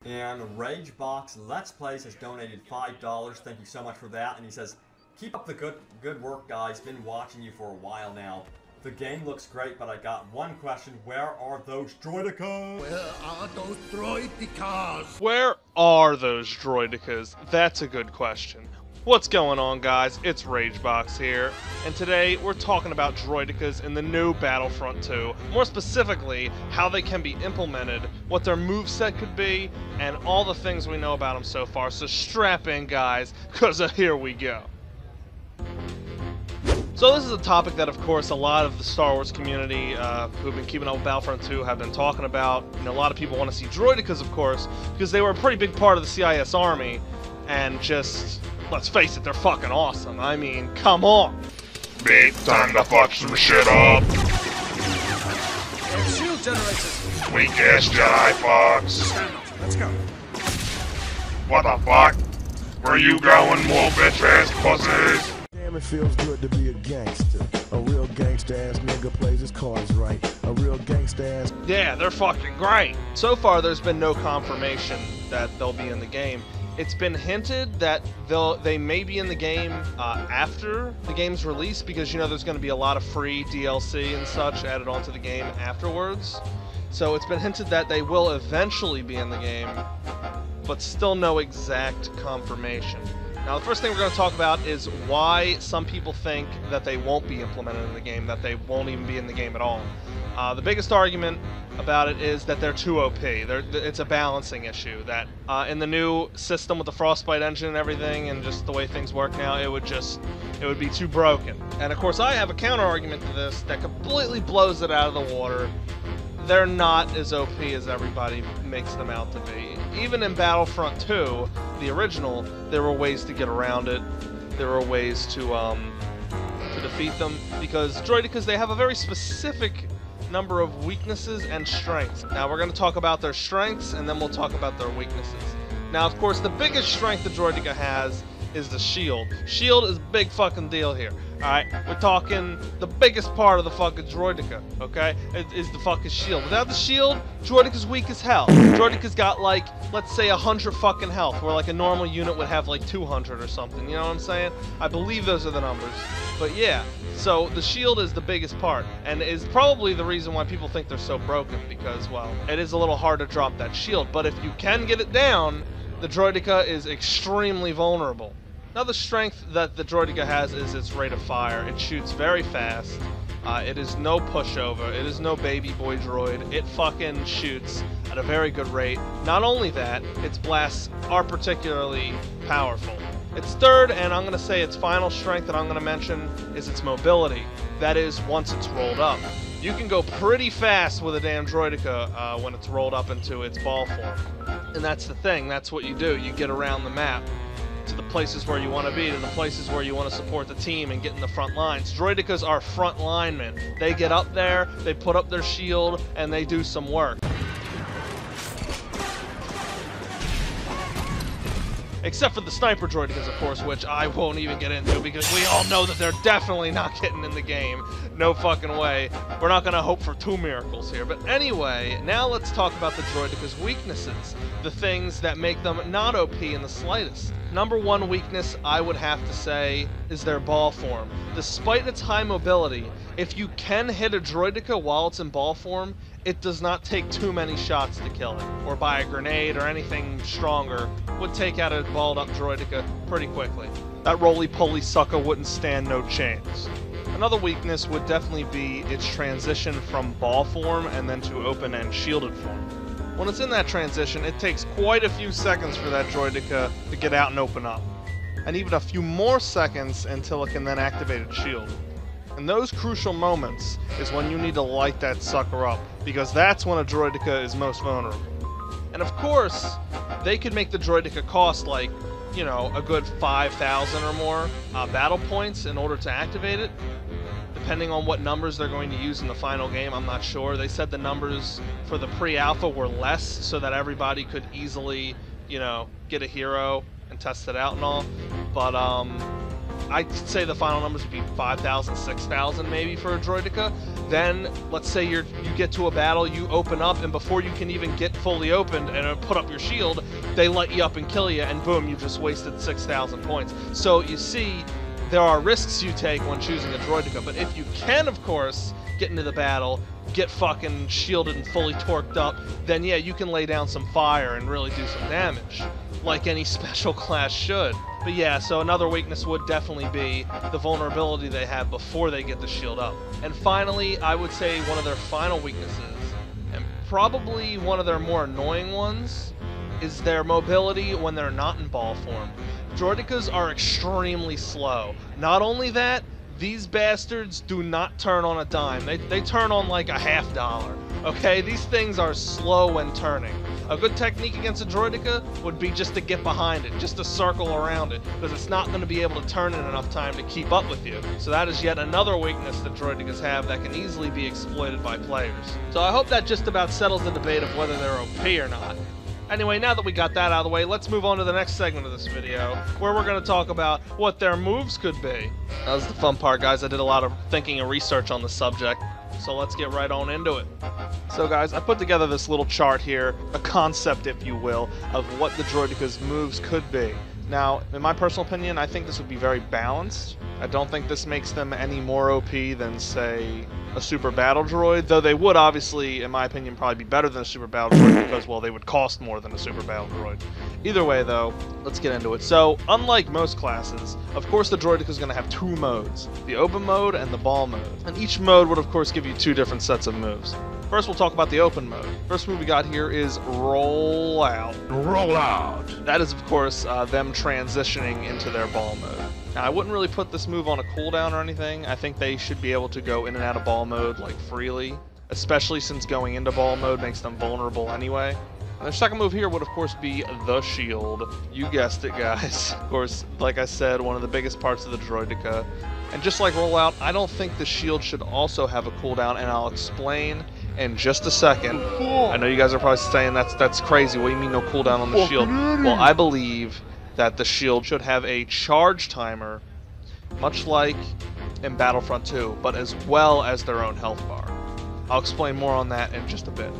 And Ragebox Let's Plays has donated $5. Thank you so much for that. And he says, keep up the good work, guys. Been watching you for a while now. The game looks great, but I got one question. Where are those Droidekas? Where are those Droidekas? Where are those Droidekas? That's a good question. What's going on, guys? It's Ragebox here, and today we're talking about Droidekas in the new Battlefront 2. More specifically, how they can be implemented, what their moveset could be, and all the things we know about them so far. So strap in, guys, because here we go. So this is a topic that, of course, a lot of the Star Wars community who've been keeping up with Battlefront 2 have been talking about. You know, a lot of people want to see Droidekas, of course, because they were a pretty big part of the CIS Army, and just, let's face it, they're fucking awesome. I mean, come on. Big time to fuck some shit up. Shield generators. Weak ass Jedi fucks. Stand up. Let's go. What the fuck? Where you going, more bitch ass pussies? Damn, it feels good to be a gangster. A real gangsta-ass nigga plays his cards right. A real gangsta-ass... Yeah, they're fucking great. So far, there's been no confirmation that they'll be in the game. It's been hinted that they may be in the game after the game's release, because, you know, there's going to be a lot of free DLC and such added onto the game afterwards. So it's been hinted that they will eventually be in the game, but still no exact confirmation. Now, the first thing we're going to talk about is why some people think that they won't be implemented in the game, that they won't even be in the game at all. The biggest argument about it is that they're too OP. It's a balancing issue, that in the new system with the Frostbite engine and everything, and just the way things work now, it would be too broken. And of course, I have a counter argument to this that completely blows it out of the water. They're not as OP as everybody makes them out to be. Even in Battlefront 2, the original, there were ways to get around it. There were ways to defeat them, because Droidekas, they have a very specific number of weaknesses and strengths. Now we're going to talk about their strengths, and then we'll talk about their weaknesses. Now, of course, the biggest strength the Droideka has is the shield. Shield is a big fucking deal here. Alright, we're talking the biggest part of the fucking Droideka, okay? It is the fucking shield. Without the shield, Droideka's weak as hell. Droideka's got, like, let's say 100 fucking health, where like a normal unit would have like 200 or something, you know what I'm saying? I believe those are the numbers. But yeah, so the shield is the biggest part, and is probably the reason why people think they're so broken, because, well, it is a little hard to drop that shield, but if you can get it down, the Droideka is extremely vulnerable. Another strength that the Droideka has is its rate of fire. It shoots very fast. It is no pushover. It is no baby boy droid. It fucking shoots at a very good rate. Not only that, its blasts are particularly powerful. Its third, and I'm going to say its final strength that I'm going to mention, is its mobility. That is, once it's rolled up. You can go pretty fast with a damn Droideka when it's rolled up into its ball form. And that's the thing. That's what you do. You get around the map to the places where you want to be, to the places where you want to support the team and get in the front lines. Droidekas are front linemen. They get up there, they put up their shield, and they do some work. Except for the sniper Droidekas, of course, which I won't even get into, because we all know that they're definitely not getting in the game. No fucking way. We're not going to hope for two miracles here. But anyway, now let's talk about the Droideka's weaknesses. The things that make them not OP in the slightest. Number one weakness, I would have to say, is their ball form. Despite its high mobility, if you can hit a Droideka while it's in ball form, it does not take too many shots to kill it, or by a grenade or anything stronger would take out a balled up Droideka pretty quickly. That roly-poly sucker wouldn't stand no chance. Another weakness would definitely be its transition from ball form and then to open and shielded form. When it's in that transition, it takes quite a few seconds for that Droideka to get out and open up, and even a few more seconds until it can then activate its shield. And those crucial moments is when you need to light that sucker up, because that's when a Droideka is most vulnerable. And of course, they could make the Droideka cost like, you know, a good 5,000 or more battle points in order to activate it. Depending on what numbers they're going to use in the final game, I'm not sure. They said the numbers for the pre-alpha were less, so that everybody could easily, you know, get a hero and test it out and all. But I'd say the final numbers would be 5,000, 6,000 maybe for a Droideka. Then, let's say you get to a battle, you open up, and before you can even get fully opened and put up your shield, they light you up and kill you, and boom, you just wasted 6,000 points. So you see, there are risks you take when choosing a Droideka, but if you can, of course, get into the battle, get fucking shielded and fully torqued up, then yeah, you can lay down some fire and really do some damage, like any special class should. But yeah, so another weakness would definitely be the vulnerability they have before they get the shield up. And finally, I would say one of their final weaknesses, and probably one of their more annoying ones, is their mobility when they're not in ball form. Droidekas are extremely slow. Not only that, these bastards do not turn on a dime. They turn on like a $50. Okay, these things are slow when turning. A good technique against a Droideka would be just to get behind it, just to circle around it, because it's not going to be able to turn in enough time to keep up with you. So that is yet another weakness that Droidekas have that can easily be exploited by players. So I hope that just about settles the debate of whether they're OP or not. Anyway, now that we got that out of the way, let's move on to the next segment of this video, where we're going to talk about what their moves could be. That was the fun part, guys. I did a lot of thinking and research on the subject, so let's get right on into it. So guys, I put together this little chart here, a concept, if you will, of what the Droideka's moves could be. Now, in my personal opinion, I think this would be very balanced. I don't think this makes them any more OP than, say, a Super Battle Droid, though they would obviously, in my opinion, probably be better than a Super Battle Droid because, well, they would cost more than a Super Battle Droid. Either way, though, let's get into it. So, unlike most classes, of course the Droideka is going to have two modes, the open mode and the ball mode. And each mode would, of course, give you two different sets of moves. First, we'll talk about the open mode. First move we got here is Roll Out. Roll out. That is, of course, them transitioning into their ball mode. Now, I wouldn't really put this move on a cooldown or anything. I think they should be able to go in and out of ball mode, like, freely, especially since going into ball mode makes them vulnerable anyway. And their second move here would, of course, be the shield. You guessed it, guys. Of course, like I said, one of the biggest parts of the Droideka. And just like Rollout, I don't think the shield should also have a cooldown, and I'll explain in just a second. I know you guys are probably saying that's crazy. What do you mean no cooldown on the shield? Well, I believe that the shield should have a charge timer, much like in Battlefront 2, but as well as their own health bar. I'll explain more on that in just a bit.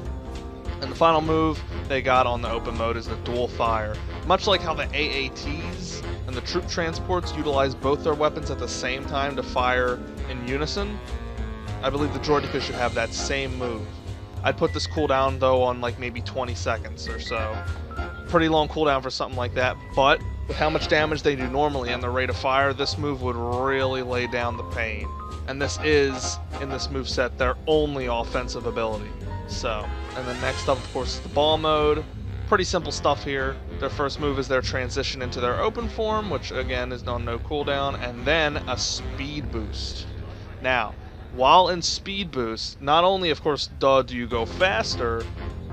And the final move they got on the open mode is the dual fire. Much like how the AATs and the troop transports utilize both their weapons at the same time to fire in unison, I believe the Droideka should have that same move. I'd put this cooldown, though, on like maybe 20 seconds or so. Pretty long cooldown for something like that, but with how much damage they do normally and the rate of fire, this move would really lay down the pain. And this is, in this moveset, their only offensive ability. So, and then next up, of course, is the ball mode. Pretty simple stuff here. Their first move is their transition into their open form, which again is on no cooldown, and then a speed boost. Now, while in speed boost, not only, of course, do you go faster,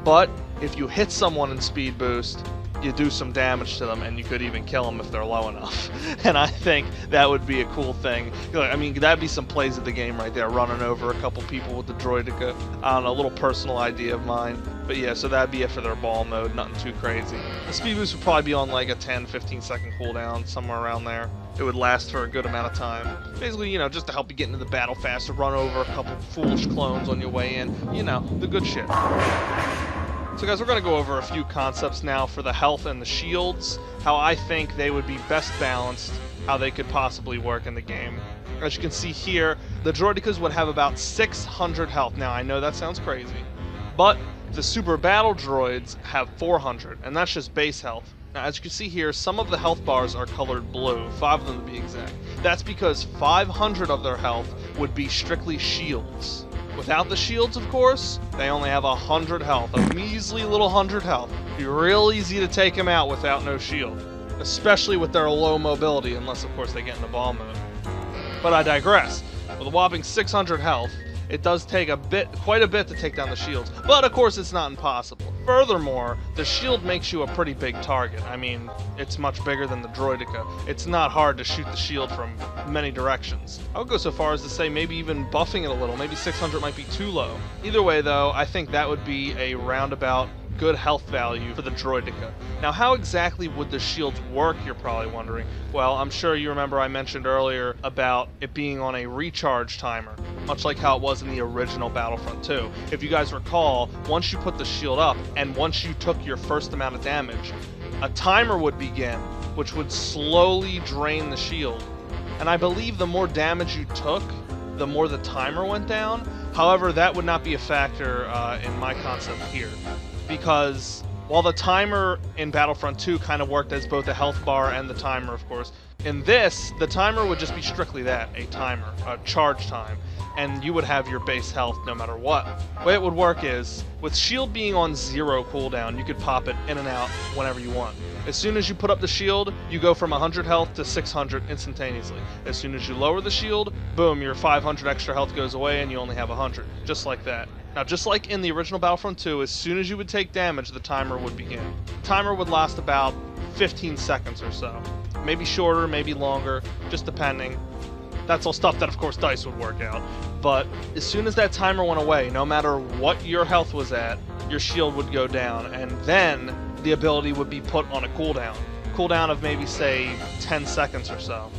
but if you hit someone in speed boost, you do some damage to them, and you could even kill them if they're low enough. And I think that would be a cool thing. I mean, that'd be some plays of the game right there, running over a couple people with the Droideka. I don't know, a little personal idea of mine. But yeah, so that'd be it for their ball mode, nothing too crazy. The speed boost would probably be on like a 10-15 second cooldown, somewhere around there. It would last for a good amount of time. Basically, you know, just to help you get into the battle faster, run over a couple foolish clones on your way in. You know, the good shit. So guys, we're going to go over a few concepts now for the health and the shields, how I think they would be best balanced, how they could possibly work in the game. As you can see here, the Droidekas would have about 600 health. Now, I know that sounds crazy, but the Super Battle Droids have 400, and that's just base health. Now, as you can see here, some of the health bars are colored blue, 5 of them to be exact. That's because 500 of their health would be strictly shields. Without the shields, of course, they only have 100 health, a measly little 100 health. It'd be real easy to take them out without no shield, especially with their low mobility, unless, of course, they get into ball mode. But I digress. With a whopping 600 health, it does take quite a bit to take down the shields, but of course it's not impossible. Furthermore, the shield makes you a pretty big target. I mean, it's much bigger than the Droideka. It's not hard to shoot the shield from many directions. I would go so far as to say maybe even buffing it a little. Maybe 600 might be too low. Either way, though, I think that would be a roundabout good health value for the Droideka. Now, how exactly would the shields work, you're probably wondering? Well, I'm sure you remember I mentioned earlier about it being on a recharge timer, much like how it was in the original Battlefront 2. If you guys recall, once you put the shield up, and once you took your first amount of damage, a timer would begin, which would slowly drain the shield. And I believe the more damage you took, the more the timer went down. However, that would not be a factor in my concept here, because while the timer in Battlefront 2 kind of worked as both a health bar and the timer, of course, in this, the timer would just be strictly that, a timer, a charge time, and you would have your base health no matter what. The way it would work is, with shield being on 0 cooldown, you could pop it in and out whenever you want. As soon as you put up the shield, you go from 100 health to 600 instantaneously. As soon as you lower the shield, boom, your 500 extra health goes away and you only have 100. Just like that. Now, just like in the original Battlefront 2, as soon as you would take damage, the timer would begin. The timer would last about 15 seconds or so. Maybe shorter, maybe longer, just depending. That's all stuff that, of course, DICE would work out. But as soon as that timer went away, no matter what your health was at, your shield would go down, and then the ability would be put on a cooldown. Cooldown of maybe, say, 10 seconds or so.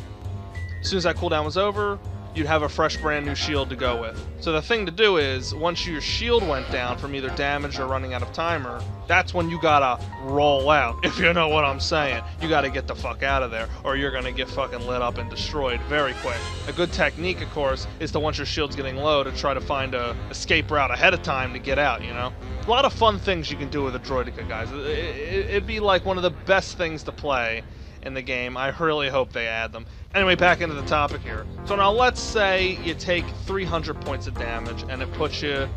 As soon as that cooldown was over, you'd have a fresh brand new shield to go with. So the thing to do is, once your shield went down from either damage or running out of timer, that's when you gotta roll out, if you know what I'm saying. You gotta get the fuck out of there, or you're gonna get fucking lit up and destroyed very quick. A good technique, of course, is to, once your shield's getting low, to try to find a escape route ahead of time to get out, you know? A lot of fun things you can do with a Droideka, guys. It'd be like one of the best things to play in the game. I really hope they add them. Anyway, back into the topic here. So now let's say you take 300 points of damage and it puts you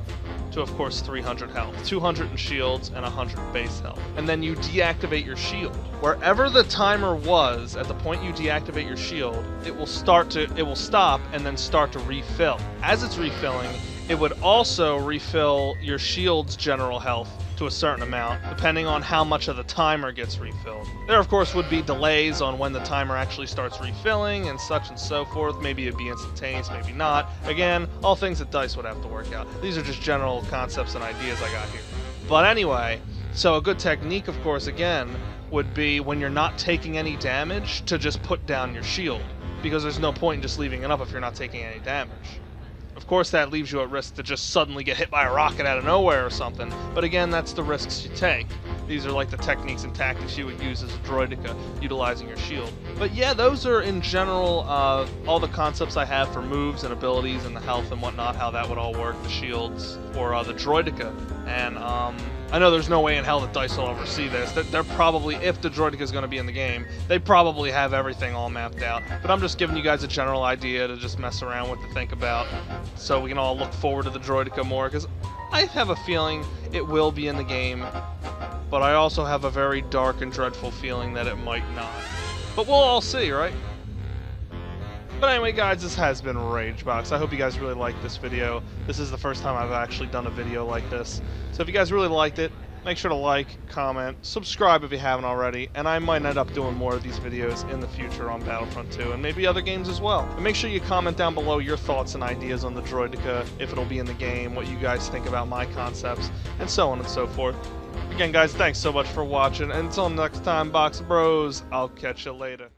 to, of course, 300 health, 200 in shields, and 100 base health. And then you deactivate your shield. Wherever the timer was at the point you deactivate your shield, it will stop and then start to refill. As it's refilling, it would also refill your shield's general health to a certain amount, depending on how much of the timer gets refilled. There, of course, would be delays on when the timer actually starts refilling and such and so forth. Maybe it'd be instantaneous, maybe not. Again, all things that DICE would have to work out. These are just general concepts and ideas I got here. But anyway, so a good technique, of course, again, would be when you're not taking any damage to just put down your shield, because there's no point in just leaving it up if you're not taking any damage. Of course, that leaves you at risk to just suddenly get hit by a rocket out of nowhere or something, but again, that's the risks you take. These are like the techniques and tactics you would use as a Droideka, utilizing your shield. But yeah, those are in general all the concepts I have for moves and abilities and the health and whatnot, how that would all work, the shields, or the Droideka. And I know there's no way in hell that DICE will ever see this. They're probably, if the Droideka is going to be in the game, they probably have everything all mapped out. But I'm just giving you guys a general idea to just mess around with, to think about, so we can all look forward to the Droideka more, because I have a feeling it will be in the game, but I also have a very dark and dreadful feeling that it might not. But we'll all see, right? But anyway, guys, this has been Ragebox. I hope you guys really liked this video. This is the first time I've actually done a video like this. So if you guys really liked it, make sure to like, comment, subscribe if you haven't already, and I might end up doing more of these videos in the future on Battlefront 2, and maybe other games as well. And make sure you comment down below your thoughts and ideas on the Droideka, if it'll be in the game, what you guys think about my concepts, and so on and so forth. Again, guys, thanks so much for watching, and until next time, Box Bros, I'll catch you later.